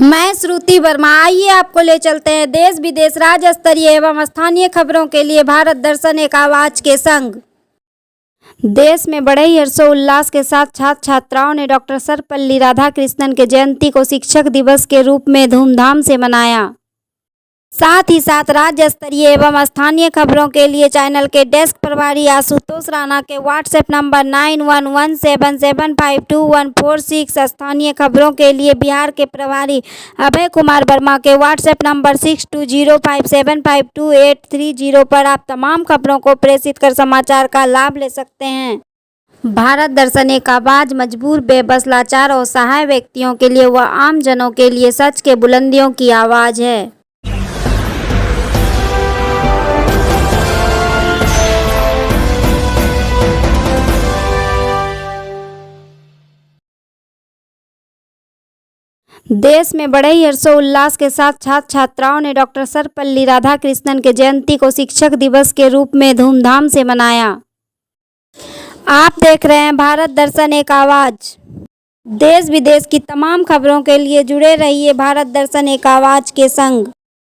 मैं श्रुति वर्मा। आइए आपको ले चलते हैं देश विदेश राज्य स्तरीय एवं स्थानीय खबरों के लिए भारत दर्शन एक आवाज के संग। देश में बड़े ही हर्षोल्लास के साथ छात्र छात्राओं ने डॉक्टर सर्वपल्ली राधाकृष्णन के जयंती को शिक्षक दिवस के रूप में धूमधाम से मनाया। साथ ही साथ राज्य स्तरीय एवं स्थानीय खबरों के लिए चैनल के डेस्क प्रभारी आशुतोष राणा के व्हाट्सएप नंबर 9117752146, स्थानीय खबरों के लिए बिहार के प्रभारी अभय कुमार वर्मा के व्हाट्सएप नंबर 6205752830 पर आप तमाम खबरों को प्रेषित कर समाचार का लाभ ले सकते हैं। भारत दर्शन एक आवाज मजबूर, बेबस, लाचार और असहाय व्यक्तियों के लिए व आम जनों के लिए सच के बुलंदियों की आवाज है। देश में बड़े ही हर्षोल्लास के साथ छात्र छात्राओं ने डॉक्टर सर्वपल्ली राधाकृष्णन के जयंती को शिक्षक दिवस के रूप में धूमधाम से मनाया। आप देख रहे हैं भारत दर्शन एक आवाज। देश विदेश की तमाम खबरों के लिए जुड़े रहिए भारत दर्शन एक आवाज के संग।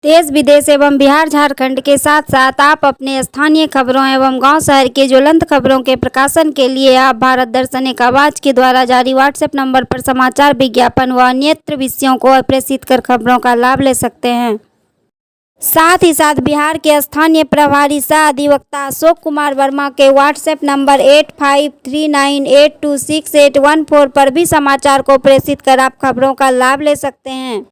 देश विदेश एवं बिहार झारखंड के साथ साथ आप अपने स्थानीय खबरों एवं गांव शहर के ज्वलंत खबरों के प्रकाशन के लिए आप भारत दर्शन एक आवाज के द्वारा जारी व्हाट्सएप नंबर पर समाचार, विज्ञापन व अन्यत्र विषयों को प्रेषित कर खबरों का लाभ ले सकते हैं। साथ ही साथ बिहार के स्थानीय प्रभारी सह अधिवक्ता अशोक कुमार वर्मा के व्हाट्सएप नंबर 8539826814 पर भी समाचार को प्रेषित कर आप खबरों का लाभ ले सकते हैं।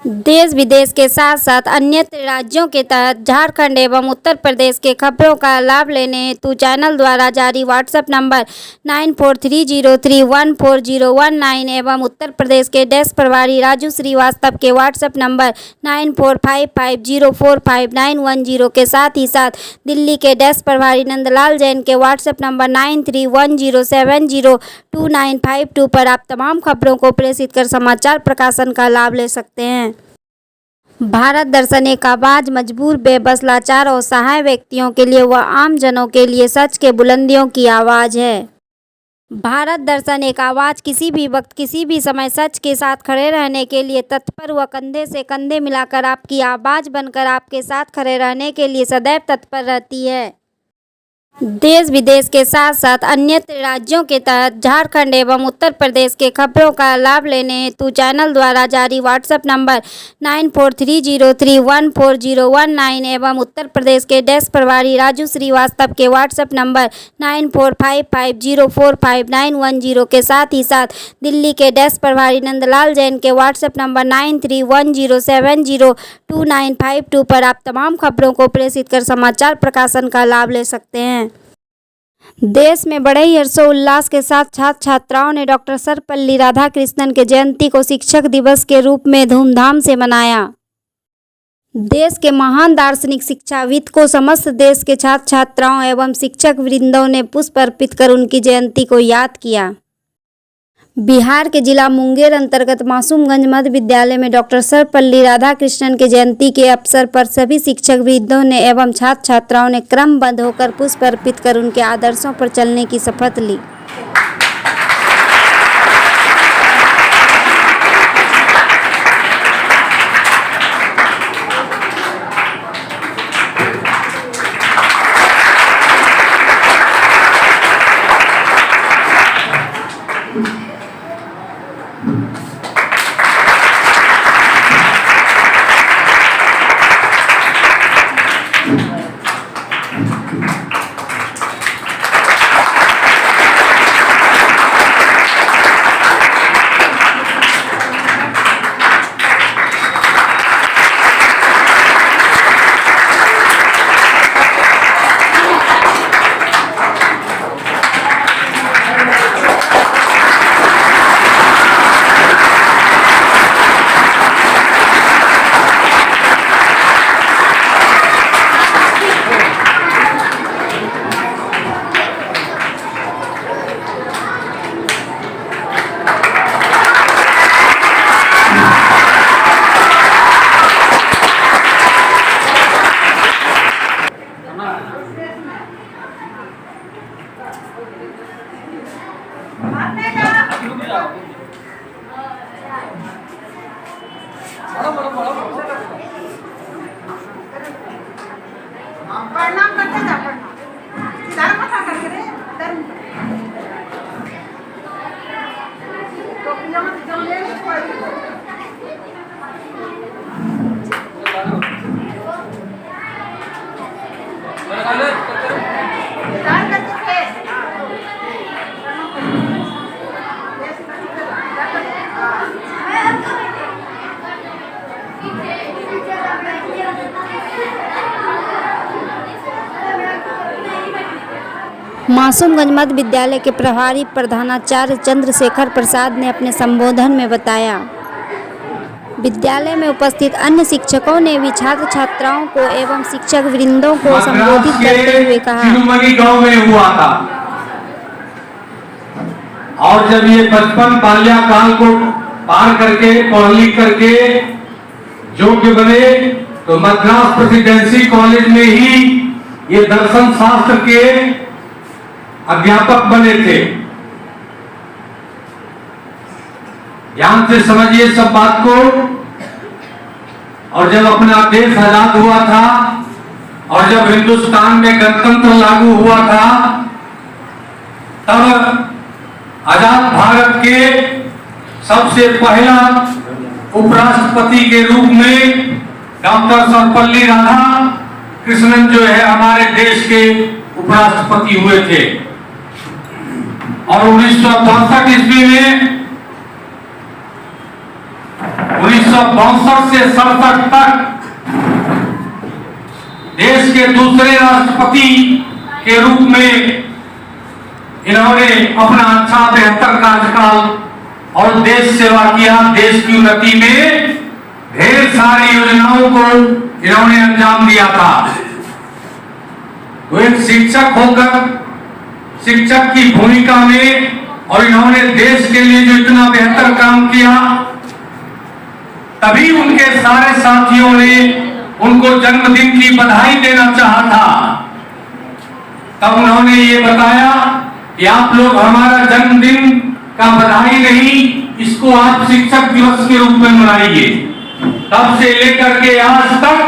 देश विदेश के साथ साथ अन्य राज्यों के तहत झारखंड एवं उत्तर प्रदेश के खबरों का लाभ लेने हेतु चैनल द्वारा जारी व्हाट्सएप नंबर 9430314019 एवं उत्तर प्रदेश के डेस्क प्रभारी राजू श्रीवास्तव के व्हाट्सएप नंबर 9455045910 के साथ ही साथ दिल्ली के डेस्क प्रभारी नंदलाल जैन के व्हाट्सएप नंबर 9310702952 पर आप तमाम खबरों को प्रेषित कर समाचार प्रकाशन का लाभ ले सकते हैं। भारत दर्शन एक आवाज मजबूर, बेबस, लाचार और असहाय व्यक्तियों के लिए व आम जनों के लिए सच के बुलंदियों की आवाज है। भारत दर्शन एक आवाज किसी भी वक्त किसी भी समय सच के साथ खड़े रहने के लिए तत्पर व कंधे से कंधे मिलाकर आपकी आवाज बनकर आपके साथ खड़े रहने के लिए सदैव तत्पर रहती है। देश विदेश के साथ साथ अन्य राज्यों के तहत झारखंड एवं उत्तर प्रदेश के खबरों का लाभ लेने हेतु चैनल द्वारा जारी व्हाट्सएप नंबर 9430314019 एवं उत्तर प्रदेश के डेस्क प्रभारी राजू श्रीवास्तव के व्हाट्सएप नंबर 9455045910 के साथ ही साथ दिल्ली के डेस्क प्रभारी नंदलाल जैन के व्हाट्सएप नंबर 9310702952 पर आप तमाम खबरों को प्रेषित कर समाचार प्रकाशन का लाभ ले सकते हैं। देश में बड़े ही हर्षोल्लास के साथ छात्र छात्राओं ने डॉक्टर सर्वपल्ली राधाकृष्णन के जयंती को शिक्षक दिवस के रूप में धूमधाम से मनाया। देश के महान दार्शनिक शिक्षाविद को समस्त देश के छात्र छात्राओं एवं शिक्षक वृंदों ने पुष्प अर्पित कर उनकी जयंती को याद किया। बिहार के जिला मुंगेर अंतर्गत मासूमगंज मध्य विद्यालय में डॉक्टर सर्वपल्ली राधाकृष्णन के जयंती के अवसर पर सभी शिक्षक वृंदों ने एवं छात्र छात्राओं ने क्रमबद्ध होकर पुष्प अर्पित कर उनके आदर्शों पर चलने की शपथ ली। प्रणाम करते जा प्रणाम मत करके रे तो पिया मत जाओ ले मासूमगंज मध्य विद्यालय के प्रभारी प्रधानाचार्य चंद्रशेखर प्रसाद ने अपने संबोधन में बताया, विद्यालय में उपस्थित अन्य शिक्षकों ने भी छात्र छात्राओं को एवं शिक्षक वृंदों को संबोधित करते हुए कहा, गांव में हुआ था और जब ये बचपन बाल्याकाल को पार करके पढ़ लिख करके योग्य बने तो मद्रास प्रेसिडेंसी कॉलेज में ही ये दर्शन शास्त्र के अध्यापक बने थे। ध्यान से समझिए सब बात को। और जब अपना देश आजाद हुआ था और जब हिंदुस्तान में गणतंत्र लागू हुआ था तब आजाद भारत के सबसे पहला उपराष्ट्रपति के रूप में डॉक्टर सर्वपल्ली राधाकृष्णन जो है हमारे देश के उपराष्ट्रपति हुए थे। और 1962 ईस्वी में 1962 से 67 तक देश के दूसरे राष्ट्रपति के रूप में इन्होंने अपना अच्छा बेहतर कार्यकाल और देश सेवा किया। देश की उन्नति में ढेर सारी योजनाओं को इन्होंने अंजाम दिया था। वो एक शिक्षक होकर शिक्षक की भूमिका में और इन्होंने देश के लिए जो इतना बेहतर काम किया तभी उनके सारे साथियों ने उनको जन्मदिन की बधाई देना चाहा था। तब उन्होंने ये बताया कि आप लोग हमारा जन्मदिन का बधाई नहीं, इसको आप शिक्षक दिवस के रूप में मनाइए। तब से लेकर के आज तक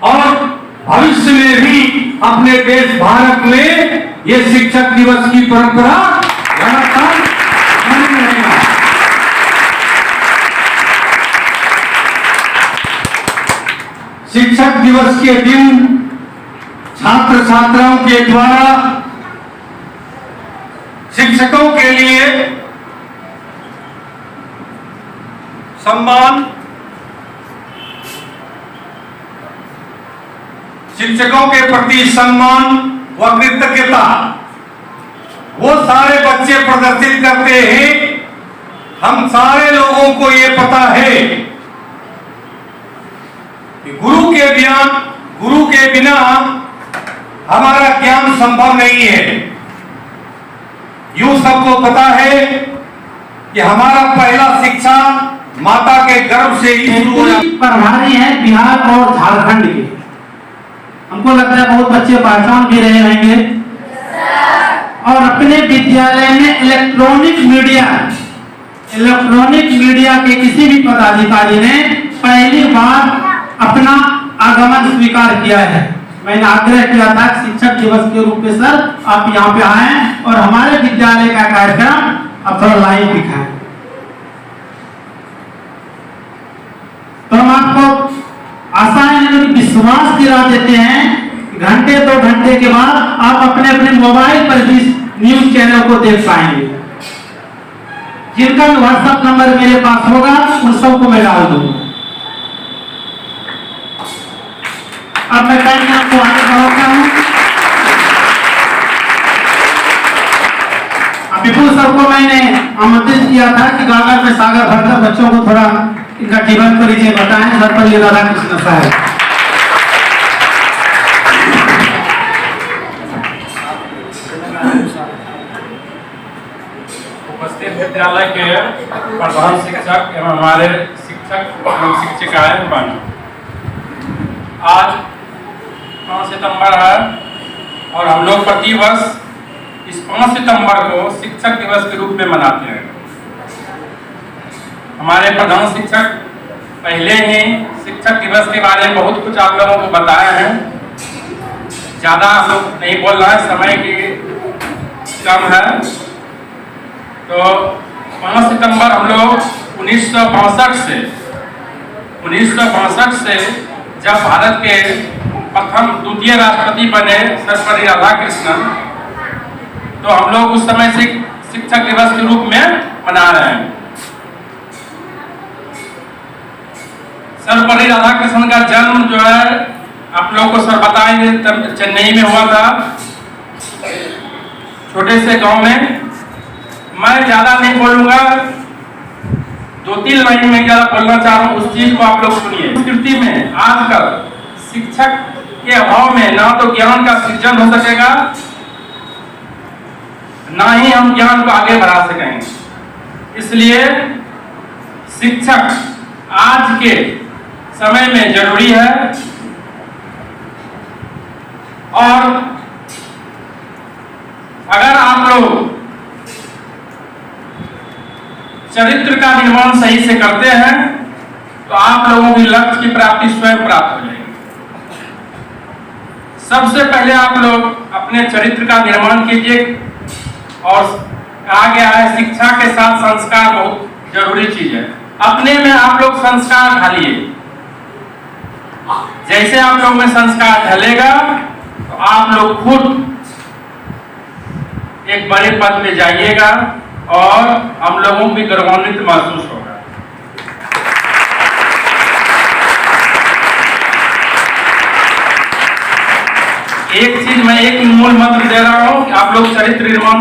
और भविष्य में भी अपने देश भारत में ये शिक्षक दिवस की परंपरा लगातार जारी रहेगा। शिक्षक दिवस के दिन छात्र छात्राओं के द्वारा शिक्षकों के लिए सम्मान, शिक्षकों के प्रति सम्मान व कृतज्ञता वो सारे बच्चे प्रदर्शित करते हैं। हम सारे लोगों को ये पता है कि गुरु के बिना हमारा ज्ञान संभव नहीं है। यूं सबको पता है कि हमारा पहला शिक्षा माता के गर्भ से ही शुरू हो जाता है। प्रभारी है बिहार और झारखंड के। हमको लगता है बहुत बच्चे पहचान भी रहे होंगे। और अपने विद्यालय में इलेक्ट्रॉनिक मीडिया के किसी भी पदाधिकारी ने पहली बार अपना आगमन स्वीकार किया है। मैंने आग्रह किया था शिक्षक दिवस के रूप में सर आप यहाँ पे आए और हमारे विद्यालय का कार्यक्रम आप थोड़ा लाइव दिखाएं। तो हम आपको आसान विश्वास दिला देते हैं, घंटे 2 घंटे के बाद आप अपने अपने मोबाइल पर भी न्यूज चैनल को देख पाएंगे। जिनका व्हाट्सएप नंबर मेरे पास होगा उन सबको मैं डाल दूंगा। अब मैं टाइम आपको आगे बढ़ाता हूँ। विपुल सर को मैंने आमंत्रित किया था कि गागर में सागर भरकर बच्चों को थोड़ा इनका जीवन परिचय बताएं। सर्वपल्ली राधाकृष्ण साहब। उपस्थित विद्यालय के प्रधान शिक्षक एवं हमारे शिक्षक एवं शिक्षिकाएं बन, आज 5 सितंबर है और हम लोग प्रतिवर्ष इस 5 सितंबर को शिक्षक दिवस के रूप में मनाते हैं। हमारे प्रधान शिक्षक पहले ही शिक्षक दिवस के बारे में बहुत कुछ आप लोगों को बताया है। ज़्यादा हम लोग नहीं बोल रहे हैं, समय की कम है। तो 5 सितंबर हम लोग 1962 से जब भारत के द्वितीय राष्ट्रपति बने सर्वपल्ली राधाकृष्णन, तो हम लोग उस समय से शिक्षक दिवस के रूप में मना रहे हैं। सर्वपल्ली राधाकृष्णन का जन्म जो है आप लोग को सर बताएंगे, चेन्नई में हुआ था, छोटे से गांव में। मैं ज्यादा नहीं बोलूंगा, 2-3 लाइन में ज्यादा बोलना चाह रहा हूँ, उस चीज को आप लोग सुनिए। संस्कृति में आजकल शिक्षक के अभाव में ना तो ज्ञान का सृजन हो सकेगा, ना ही हम ज्ञान को आगे बढ़ा सकेंगे। इसलिए शिक्षक आज के समय में जरूरी है। और अगर आप लोग चरित्र का निर्माण सही से करते हैं तो आप लोगों की लक्ष्य की प्राप्ति स्वयं प्राप्त हो जाएगी। सबसे पहले आप लोग अपने चरित्र का निर्माण कीजिए। और कहा गया है शिक्षा के साथ संस्कार बहुत जरूरी चीज है। अपने में आप लोग संस्कार ढालिए। जैसे आप लोग में संस्कार ढलेगा तो आप लोग खुद एक बड़े पद में जाइएगा और हम लोगों को भी गौरवान्वित महसूस होगा। एक चीज मैं एक मूल मंत्र दे रहा हूं कि आप लोग चरित्र निर्माण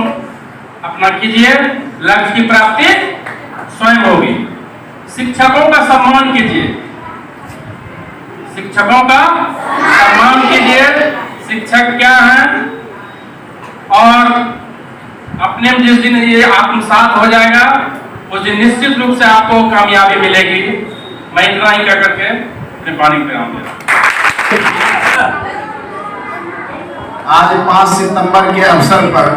अपना कीजिए, लक्ष्य की प्राप्ति स्वयं होगी। शिक्षकों का सम्मान कीजिए, शिक्षकों का सम्मान कीजिए। शिक्षक क्या है, और अपने में जिस दिन ये आत्मसात हो जाएगा उस दिन निश्चित रूप से आपको कामयाबी मिलेगी। मैं इतना ही कह करके अपने पानी पे आऊंगा। आज 5 सितंबर के अवसर पर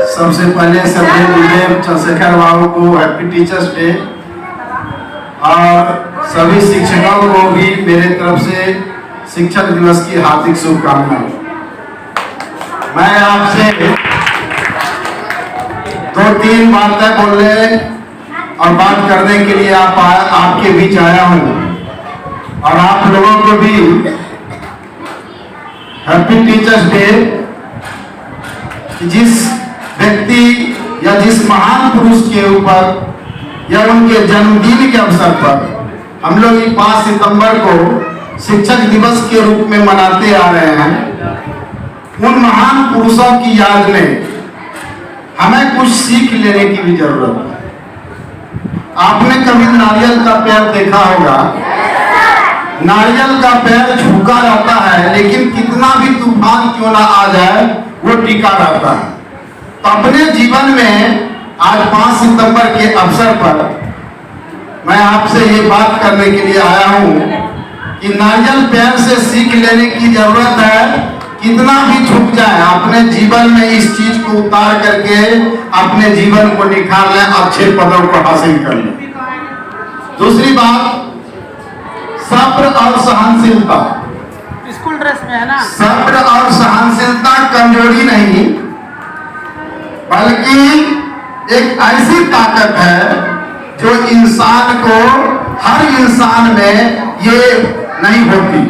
सबसे पहले सभी गुरुदेव चंद्रशेखर बाबू को हैप्पी टीचर्स डे, और सभी शिक्षकों को भी मेरे तरफ से शिक्षक दिवस की हार्दिक शुभकामनाएं। मैं आपसे 2-3 बातें बोलने और बात करने के लिए आपके बीच आया हूं, और आप लोगों को भी हैप्पी टीचर्स डे। जिस व्यक्ति या जिस महान पुरुष के ऊपर या उनके जन्मदिन के अवसर पर हम लोग 5 सितंबर को शिक्षक दिवस के रूप में मनाते आ रहे हैं, उन महान पुरुषों की याद में हमें कुछ सीख लेने की भी जरूरत है। आपने कभी नारियल का पेड़ देखा होगा, नारियल का पेड़ झुका रहता है, लेकिन कितना भी तूफान क्यों ना आ जाए वो टिका रहता है। तो अपने जीवन में आज 5 सितंबर के अवसर पर मैं आपसे ये बात करने के लिए आया हूँ कि नारियल पेड़ से सीख लेने की जरूरत है। कितना भी झुक जाए, अपने जीवन में इस चीज को उतार करके अपने जीवन को निखार लें, अच्छे पदों को हासिल कर लें। दूसरी बात, सब्र और सहनशीलता। स्कूल ड्रेस में है ना। सब्र और सहनशीलता कमजोरी नहीं, बल्कि एक ऐसी ताकत है जो इंसान को, हर इंसान में ये नहीं होती।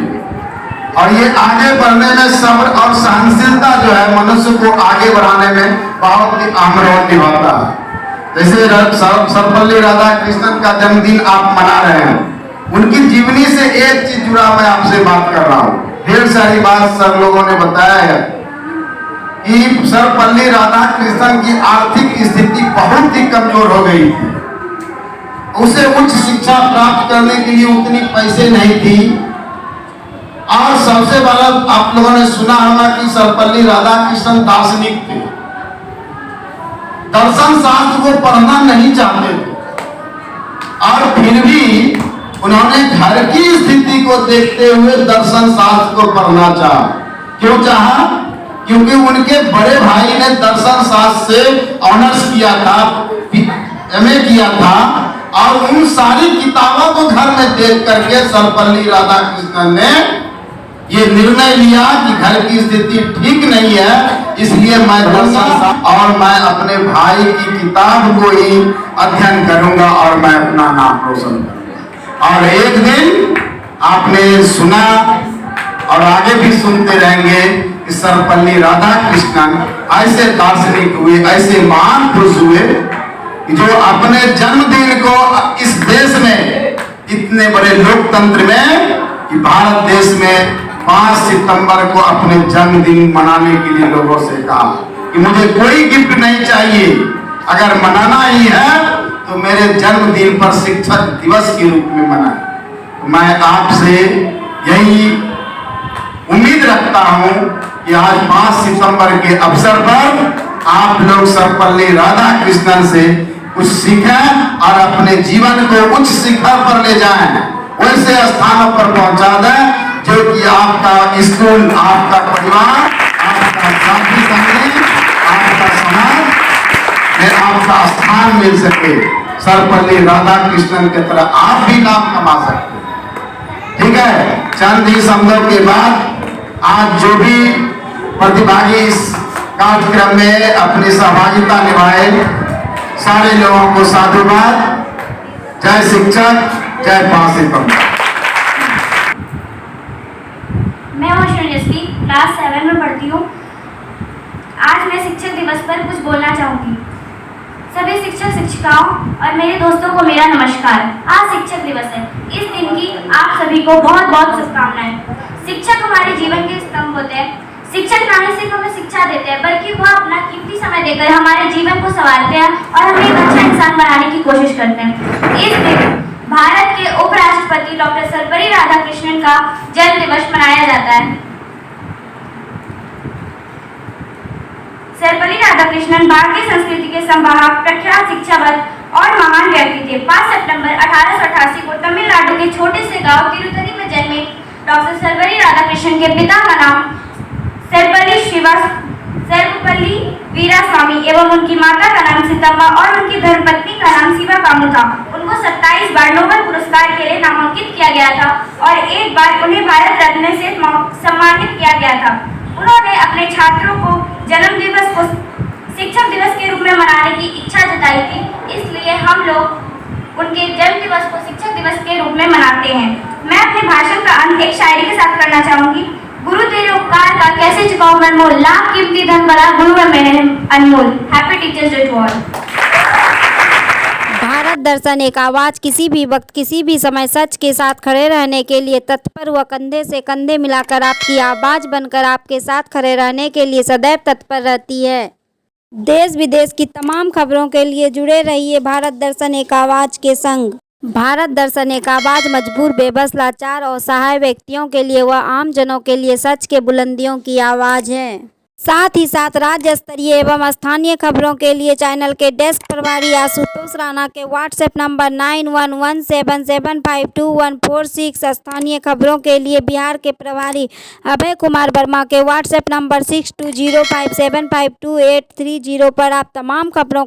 और ये आगे बढ़ने में सब्र और सहनशीलता जो है मनुष्य को आगे बढ़ाने में बहुत ही अहम रोल निभाता है। जैसे सर्वपल्ली राधाकृष्णन का जन्मदिन आप मना रहे हैं, उनकी जीवनी से एक चीज जुड़ा मैं आपसे बात कर रहा हूँ। ढेर सारी बात सब लोगों ने बताया है कि सर्वपल्ली राधाकृष्णन की आर्थिक स्थिति बहुत ही कमजोर हो गई थी। उसे उच्च शिक्षा प्राप्त करने के लिए उतनी पैसे नहीं थी। और सबसे बड़ा आप लोगों ने सुना होगा कि सर्वपल्ली राधाकृष्णन दार्शनिक थे, दर्शन शास्त्र को पढ़ना नहीं चाहते थे। और फिर भी उन्होंने घर की स्थिति को देखते हुए दर्शन शास्त्र को पढ़ना चाहा। क्यों चाहा? क्योंकि उनके बड़े भाई ने दर्शन शास्त्र से ऑनर्स किया था, एमए किया था, और उन सारी किताबों को घर में देख करके सर्वपल्ली राधाकृष्णन ने ये निर्णय लिया कि घर की स्थिति ठीक नहीं है, इसलिए मैं दर्शन और मैं अपने भाई की किताब को ही अध्ययन करूंगा और मैं अपना नाम रोशन करूंगा। और एक दिन आपने सुना और आगे भी सुनते रहेंगे कि सर्वपल्ली राधाकृष्णन ऐसे दार्शनिक हुए, ऐसे महान पुरुष हुए जो अपने जन्मदिन को इस देश में, इतने बड़े लोकतंत्र में, कि भारत देश में 5 सितंबर को अपने जन्मदिन मनाने के लिए लोगों से कहा कि मुझे कोई गिफ्ट नहीं चाहिए, अगर मनाना ही है तो मेरे जन्मदिन पर शिक्षक दिवस के रूप में मनाएं। तो मैं आपसे यही उम्मीद रखता हूं कि आज 5 सितंबर के अवसर पर आप लोग सर्वपल्ली राधाकृष्णन से कुछ सीखें और अपने जीवन को उच्च शिखर पर ले जाएं, वैसे स्थानों पर पहुंचा दें जो कि आपका स्कूल, आपका परिवार, आपका साथी संगी, आपका समाज में आपका स्थान मिल सके। सर्वपल्ली राधाकृष्णन की तरह आप भी नाम कमा सकते हैं। ठीक है, चंद ही शब्दों के बाद आज जो भी प्रतिभागी इस कार्यक्रम में अपनी सहभागिता निभाए, सारे लोगों को साधुवाद। जय शिक्षक, जय 5 सितंबर। मैं श्रेयश्री क्लास 7 में पढ़ती हूँ। आज मैं शिक्षक दिवस पर कुछ बोलना चाहूँगी। सभी शिक्षक शिक्षिकाओं और मेरे दोस्तों को मेरा नमस्कार। आज शिक्षक दिवस है। इस दिन की आप सभी को बहुत बहुत शुभकामनाएं। शिक्षक हमारे जीवन के स्तंभ होते हैं। शिक्षक ना ही सिर्फ हमें शिक्षा देते हैं, बल्कि वह अपना कीमती समय देकर हमारे जीवन को संवारते हैं और हमें एक अच्छा इंसान बनाने की कोशिश करते हैं। इस दिन भारत के उपराष्ट्रपति डॉक्टर सर्वपल्ली राधाकृष्णन का जन्म दिवस मनाया जाता है। सर्वपल्ली राधाकृष्णन भारतीय संस्कृति के संवाहक, प्रख्यात शिक्षाविद और महान व्यक्ति थे। 5 सितंबर 1888 को तमिलनाडु के छोटे से गांव तिरुतरी में जन्मे डॉक्टर सर्वपल्ली राधाकृष्णन के पिता का नाम सर्वपल्ली वीरास्वामी एवं उनकी माता का नाम सीतम्मा और उनकी धर्मपत्नी का नाम शिवकामु था। उनको 27 बार नोबेल पुरस्कार के लिए नामांकित किया गया था और एक बार उन्हें भारत रत्न से सम्मानित किया गया था। उन्होंने अपने छात्रों को जन्म दिवस को शिक्षक दिवस के रूप में मनाने की इच्छा जताई थी, इसलिए हम लोग उनके जन्म दिवस को शिक्षक दिवस के रूप में मनाते हैं। मैं अपने भाषण का अंत एक शायरी के साथ करना चाहूंगी। गुरु तेरे उपकार का कैसे चुकाऊं मैं मोल, लाख कीमती धन भरा गुरु है मेरे अनमोल। Happy teachers day to all. Bharat Darshan एक आवाज़, किसी भी वक्त किसी भी समय सच के साथ खड़े रहने के लिए तत्पर व कंधे से कंधे मिलाकर आपकी आवाज़ बनकर आपके साथ खड़े रहने के लिए सदैव तत्पर रहती है। देश विदेश की तमाम खबरों के लिए जुड़े रहिए भारत दर्शन एक आवाज़ के संग। भारत दर्शन एक आवाज़ मजबूर, बेबस, लाचार और असहाय व्यक्तियों के लिए व आम जनों के लिए सच के बुलंदियों की आवाज़ है। साथ ही साथ राज्य स्तरीय एवं स्थानीय खबरों के लिए चैनल के डेस्क प्रभारी आशुतोष राणा के व्हाट्सएप नंबर 9117752146, स्थानीय खबरों के लिए बिहार के प्रभारी अभय कुमार वर्मा के व्हाट्सएप नंबर 6205752830 पर आप तमाम खबरों